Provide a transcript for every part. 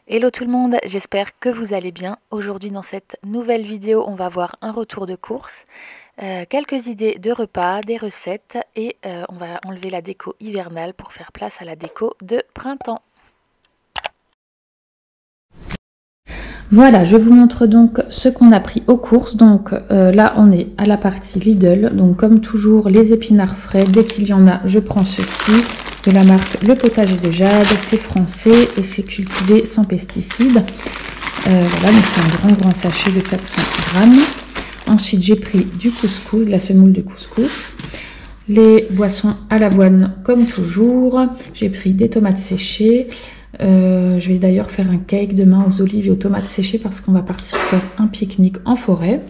Hello tout le monde, j'espère que vous allez bien. Aujourd'hui dans cette nouvelle vidéo, on va voir un retour de course, quelques idées de repas, des recettes et on va enlever la déco hivernale pour faire place à la déco de printemps. Voilà, je vous montre donc ce qu'on a pris aux courses. Donc là, on est à la partie Lidl. Donc comme toujours, les épinards frais. Dès qu'il y en a, je prends ceci de la marque Le Potager de Jade. C'est français et c'est cultivé sans pesticides. Voilà, donc c'est un grand sachet de 400 grammes. Ensuite, j'ai pris du couscous, de la semoule de couscous. Les boissons à l'avoine comme toujours. J'ai pris des tomates séchées. Je vais d'ailleurs faire un cake demain aux olives et aux tomates séchées parce qu'on va partir faire un pique-nique en forêt.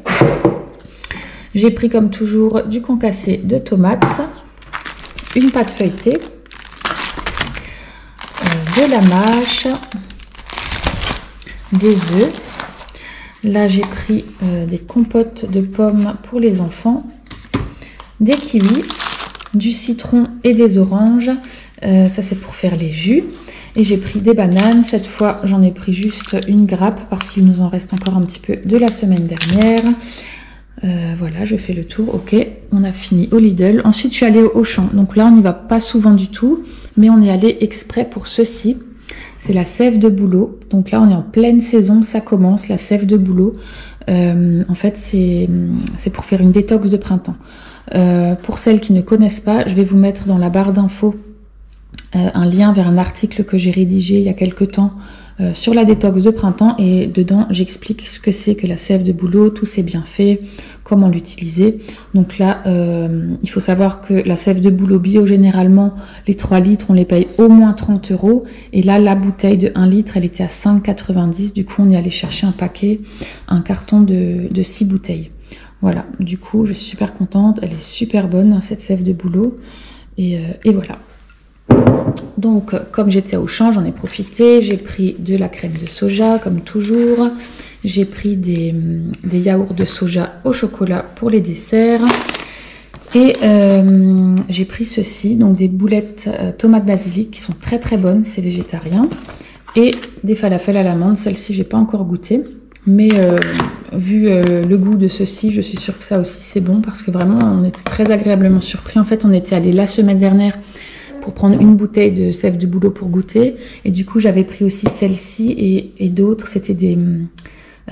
J'ai pris comme toujours du concassé de tomates, une pâte feuilletée, de la mâche, des œufs. Là j'ai pris des compotes de pommes pour les enfants, des kiwis, du citron et des oranges. Ça c'est pour faire les jus. Et j'ai pris des bananes. Cette fois, j'en ai pris juste une grappe parce qu'il nous en reste encore un petit peu de la semaine dernière. Voilà, je fais le tour. Ok, on a fini au Lidl. Ensuite, je suis allée au Auchan. Donc là, on n'y va pas souvent du tout, mais on est allé exprès pour ceci. C'est la sève de bouleau. Donc là, on est en pleine saison. Ça commence, la sève de bouleau. En fait, c'est pour faire une détox de printemps. Pour celles qui ne connaissent pas, je vais vous mettre dans la barre d'infos un lien vers un article que j'ai rédigé il y a quelques temps sur la détox de printemps, et dedans j'explique ce que c'est que la sève de bouleau, tous ses bienfaits, comment l'utiliser. Donc là il faut savoir que la sève de bouleau bio, généralement les 3 litres on les paye au moins 30 €, et là la bouteille de 1 litre elle était à 5,90 €. Du coup on est allé chercher un carton de 6 bouteilles. Voilà, du coup je suis super contente, elle est super bonne cette sève de bouleau, et voilà. Donc comme j'étais au Auchan, j'en ai profité, j'ai pris de la crème de soja comme toujours, j'ai pris des yaourts de soja au chocolat pour les desserts, et j'ai pris ceci, donc des boulettes tomates basilic qui sont très très bonnes, c'est végétarien, et des falafels à l'amande. Celle-ci j'ai pas encore goûté, mais vu le goût de ceci, je suis sûre que ça aussi c'est bon, parce que vraiment on était très agréablement surpris. En fait on était allé la semaine dernière pour prendre une bouteille de sève de bouleau pour goûter, et du coup j'avais pris aussi celle-ci et d'autres, c'était des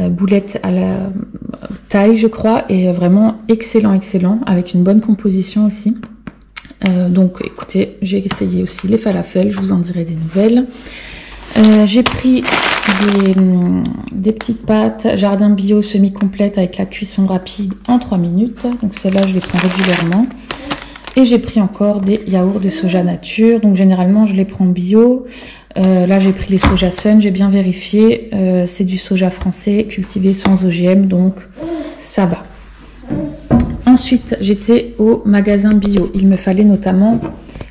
boulettes à la taille je crois, et vraiment excellent, avec une bonne composition aussi. Donc écoutez, j'ai essayé aussi les falafels, je vous en dirai des nouvelles. J'ai pris des petites pâtes jardin bio semi-complètes avec la cuisson rapide en 3 minutes, donc celles-là je les prends régulièrement. Et j'ai pris encore des yaourts de soja nature, donc généralement je les prends bio. Là j'ai pris les soja sun, j'ai bien vérifié, c'est du soja français cultivé sans OGM, donc ça va. Ensuite j'étais au magasin bio, il me fallait notamment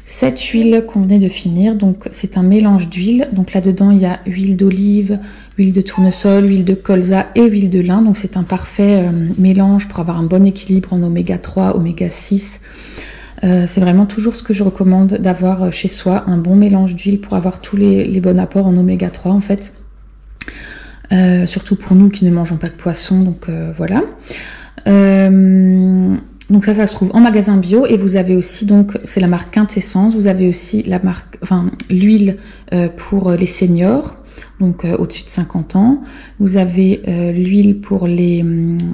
cette huile qu'on venait de finir, donc c'est un mélange d'huile. Donc là dedans il y a huile d'olive, huile de tournesol, huile de colza et huile de lin, donc c'est un parfait mélange pour avoir un bon équilibre en oméga 3, oméga 6. C'est vraiment toujours ce que je recommande d'avoir chez soi, un bon mélange d'huile pour avoir tous les bons apports en oméga 3 en fait. Surtout pour nous qui ne mangeons pas de poisson, donc voilà. Donc ça se trouve en magasin bio, et vous avez aussi, donc c'est la marque Quintessence, vous avez aussi la marque, l'huile pour les seniors, donc au-dessus de 50 ans. Vous avez l'huile pour les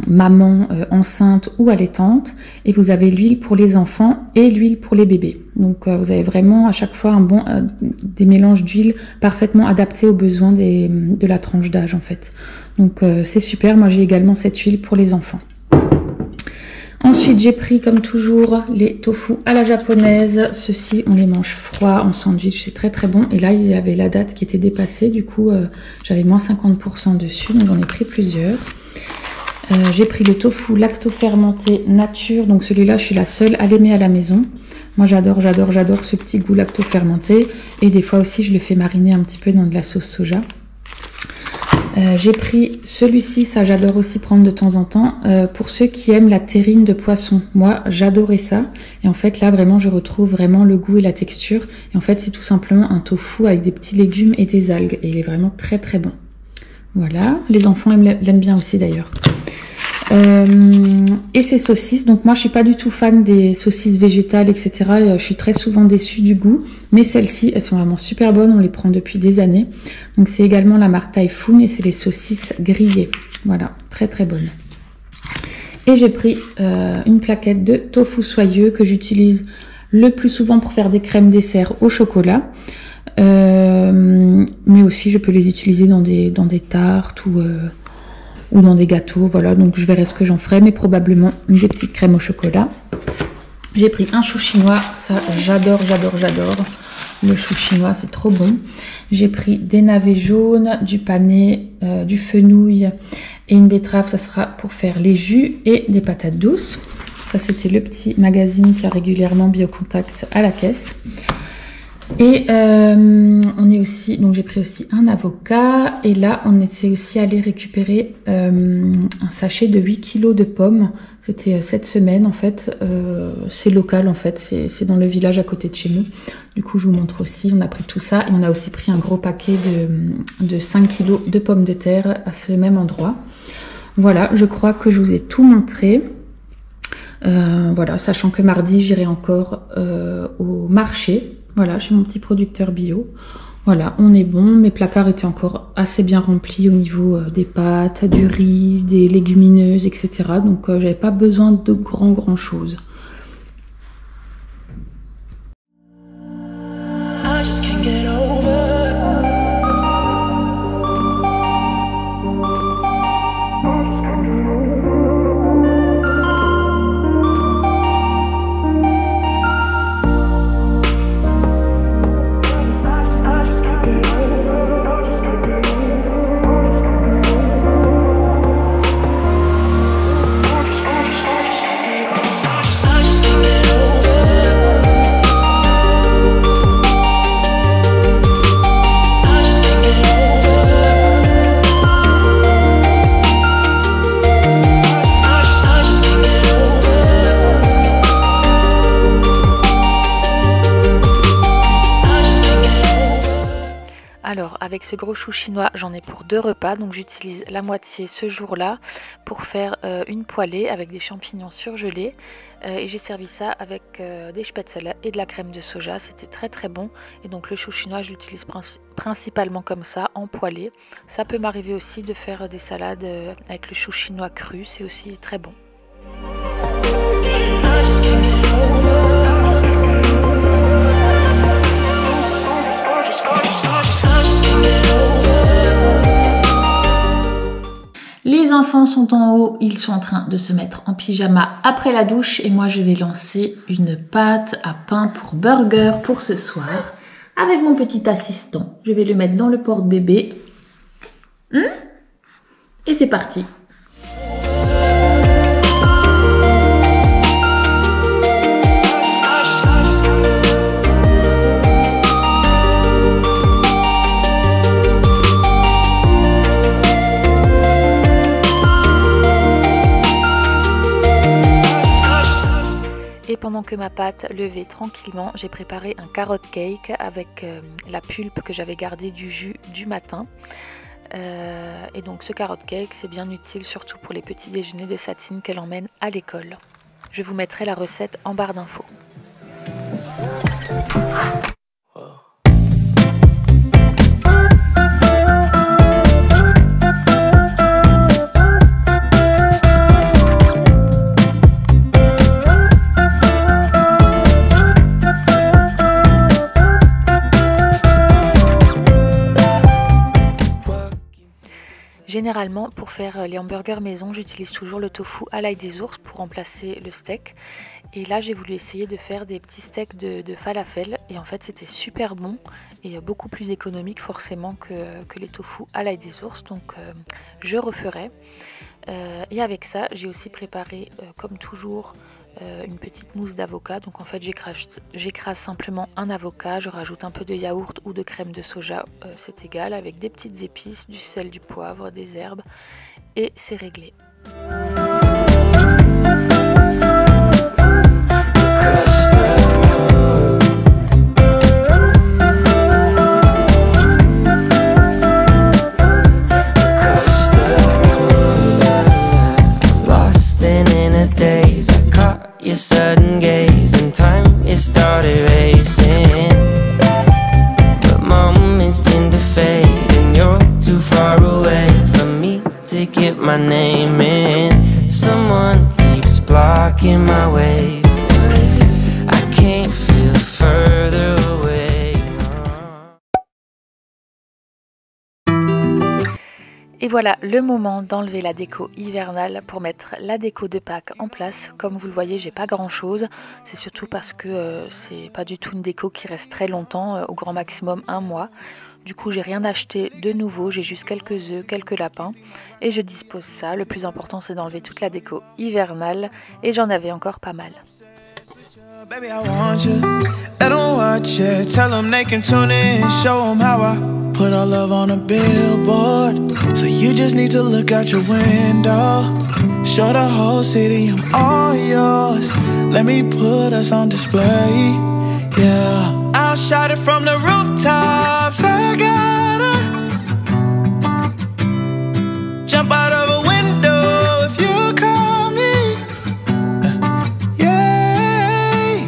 mamans enceintes ou allaitantes, et vous avez l'huile pour les enfants et l'huile pour les bébés. Donc vous avez vraiment à chaque fois des mélanges d'huile parfaitement adaptés aux besoins de la tranche d'âge en fait. Donc c'est super, moi j'ai également cette huile pour les enfants. Ensuite, j'ai pris comme toujours les tofu à la japonaise. Ceux-ci, on les mange froids en sandwich, c'est très très bon. Et là, il y avait la date qui était dépassée, du coup, j'avais moins 50% dessus, donc j'en ai pris plusieurs. J'ai pris le tofu lacto-fermenté nature, donc celui-là, je suis la seule à l'aimer à la maison. Moi, j'adore ce petit goût lacto-fermenté. Et des fois aussi, je le fais mariner un petit peu dans de la sauce soja. J'ai pris celui-ci, ça j'adore aussi prendre de temps en temps, pour ceux qui aiment la terrine de poisson. Moi j'adorais ça, et en fait là vraiment je retrouve vraiment le goût et la texture, et en fait c'est tout simplement un tofu avec des petits légumes et des algues, et il est vraiment très très bon. Voilà, les enfants l'aiment bien aussi d'ailleurs. Et ces saucisses, donc moi je suis pas du tout fan des saucisses végétales, etc. Je suis très souvent déçue du goût, mais celles-ci elles sont vraiment super bonnes, on les prend depuis des années. Donc c'est également la marque Typhoon et c'est les saucisses grillées. Voilà, très très bonnes. Et j'ai pris une plaquette de tofu soyeux que j'utilise le plus souvent pour faire des crèmes dessert au chocolat. Mais aussi je peux les utiliser dans des tartes ou dans des gâteaux, voilà, donc je verrai ce que j'en ferai, mais probablement des petites crèmes au chocolat. J'ai pris un chou chinois, ça j'adore, j'adore, j'adore. Le chou chinois, c'est trop bon. J'ai pris des navets jaunes, du panais, du fenouil et une betterave, ça sera pour faire les jus, et des patates douces. Ça, c'était le petit magazine qui a régulièrement Biocontact à la caisse. Et on est aussi, donc j'ai pris aussi un avocat, et là on était aussi allé récupérer un sachet de 8 kg de pommes. C'était cette semaine en fait, c'est local en fait, c'est dans le village à côté de chez nous. Du coup je vous montre aussi, on a pris tout ça, et on a aussi pris un gros paquet de 5 kg de pommes de terre à ce même endroit. Voilà, je crois que je vous ai tout montré. Voilà, sachant que mardi j'irai encore au marché. Voilà, chez mon petit producteur bio. Voilà, on est bon. Mes placards étaient encore assez bien remplis au niveau des pâtes, du riz, des légumineuses, etc. Donc, j'avais pas besoin de grand chose. Alors, avec ce gros chou chinois, j'en ai pour 2 repas, donc j'utilise la moitié ce jour-là pour faire une poêlée avec des champignons surgelés. Et j'ai servi ça avec des spätzle et de la crème de soja, c'était très très bon. Et donc le chou chinois, j'utilise principalement comme ça, en poêlée. Ça peut m'arriver aussi de faire des salades avec le chou chinois cru, c'est aussi très bon. Les enfants sont en haut, ils sont en train de se mettre en pyjama après la douche, et moi je vais lancer une pâte à pain pour burger pour ce soir avec mon petit assistant. Je vais le mettre dans le porte-bébé. Et c'est parti. Et pendant que ma pâte levait tranquillement, j'ai préparé un carrot cake avec la pulpe que j'avais gardée du jus du matin. Et donc ce carrot cake, c'est bien utile surtout pour les petits déjeuners de Satine qu'elle emmène à l'école. Je vous mettrai la recette en barre d'infos. Généralement, pour faire les hamburgers maison, j'utilise toujours le tofu à l'ail des ours pour remplacer le steak. Et là, j'ai voulu essayer de faire des petits steaks de falafel. Et en fait, c'était super bon et beaucoup plus économique forcément que les tofu à l'ail des ours. Donc, je referai. Et avec ça, j'ai aussi préparé, comme toujours, une petite mousse d'avocat. Donc en fait j'écrase simplement un avocat, je rajoute un peu de yaourt ou de crème de soja, c'est égal, avec des petites épices, du sel, du poivre, des herbes, et c'est réglé. Your sudden gaze and time, it started racing, but moments tend to fade and you're too far away from me to get my name in. Someone keeps blocking my way, I can't feel further away. Et voilà le moment d'enlever la déco hivernale pour mettre la déco de Pâques en place. Comme vous le voyez, j'ai pas grand chose, c'est surtout parce que c'est pas du tout une déco qui reste très longtemps, au grand maximum 1 mois. Du coup j'ai rien acheté de nouveau, j'ai juste quelques œufs, quelques lapins et je dispose ça. Le plus important c'est d'enlever toute la déco hivernale et j'en avais encore pas mal. Baby, I want you. Let them watch it. Tell them they can tune in. Show them how I put our love on a billboard. So you just need to look out your window. Show the whole city I'm all yours. Let me put us on display. Yeah, I'll shout it from the rooftops. I gotta jump out of a window if you call me. Yeah,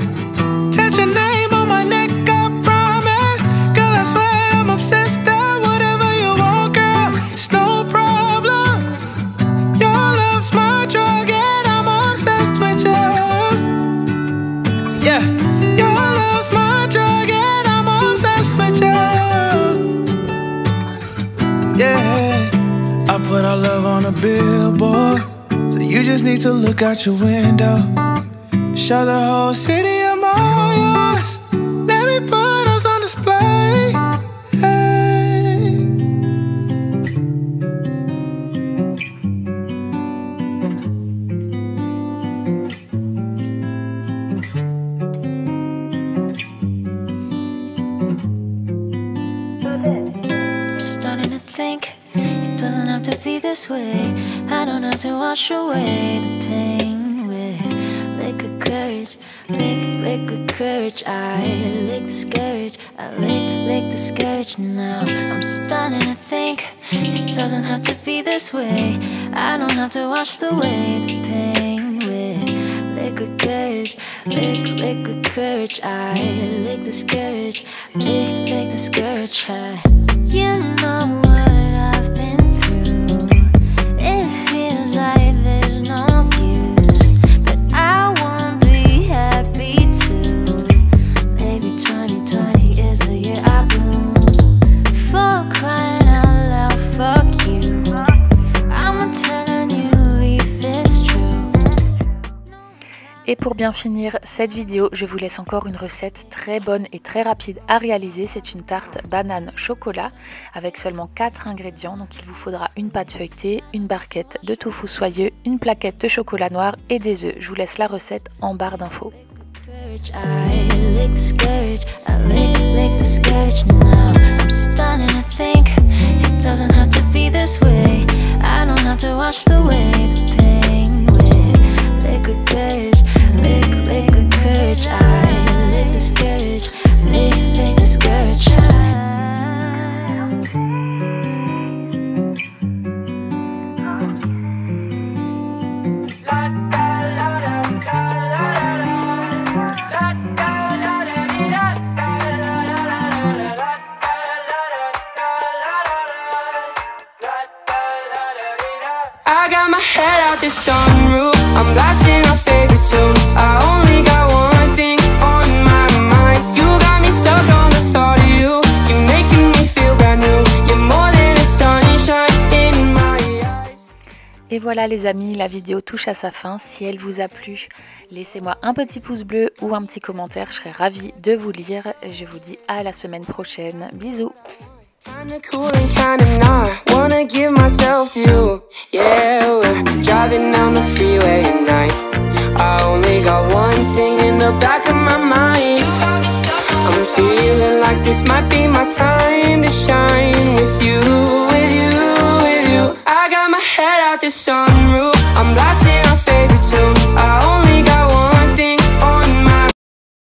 touch your name on my neck, I promise. Girl, I swear I'm obsessed. Whatever you want, girl, it's no problem. Your love's my drug and I'm obsessed with you. Yeah, your love's my drug and I'm obsessed with you. Yeah, I put our love on a billboard, so you just need to look out your window. Show the whole city I'm all yours. Let me put us on display. Hey. I'm starting to think it doesn't have to be this way. I don't have to wash away the pain with liquid courage, liquid courage. I lick the scourge, I lick the scourge. Now I'm starting to think it doesn't have to be this way. I don't have to wash away the pain with liquid courage, liquid courage. I lick the scourge, lick the scourge. You know what I've been through. It feels like there's no use, but I won't be happy too. Maybe 2020 is the year I bloom. For crying out loud, fuck you. I'ma turn a new leaf, it's true. Et pour bien finir cette vidéo, je vous laisse encore une recette très bonne et très rapide à réaliser. C'est une tarte banane chocolat avec seulement 4 ingrédients. Donc il vous faudra une pâte feuilletée, une barquette de tofu soyeux, une plaquette de chocolat noir et des œufs. Je vous laisse la recette en barre d'infos. I lick the scourge, I lick the scourge. Now I'm starting to think it doesn't have to be this way. I don't have to wash away the pain with liquid courage, liquid courage. I lick the scourge, lick the scourge. I got my head out the sunroof, I'm blasting our favorite tunes. I only got one thing on my mind. You got me stuck on the thought of you. You're making me feel brand new. You're more than a sunshine in my eyes. Et voilà les amis, la vidéo touche à sa fin. Si elle vous a plu, laissez-moi un petit pouce bleu ou un petit commentaire, je serai ravie de vous lire. Je vous dis à la semaine prochaine. Bisous. Kinda cool and kinda not. Wanna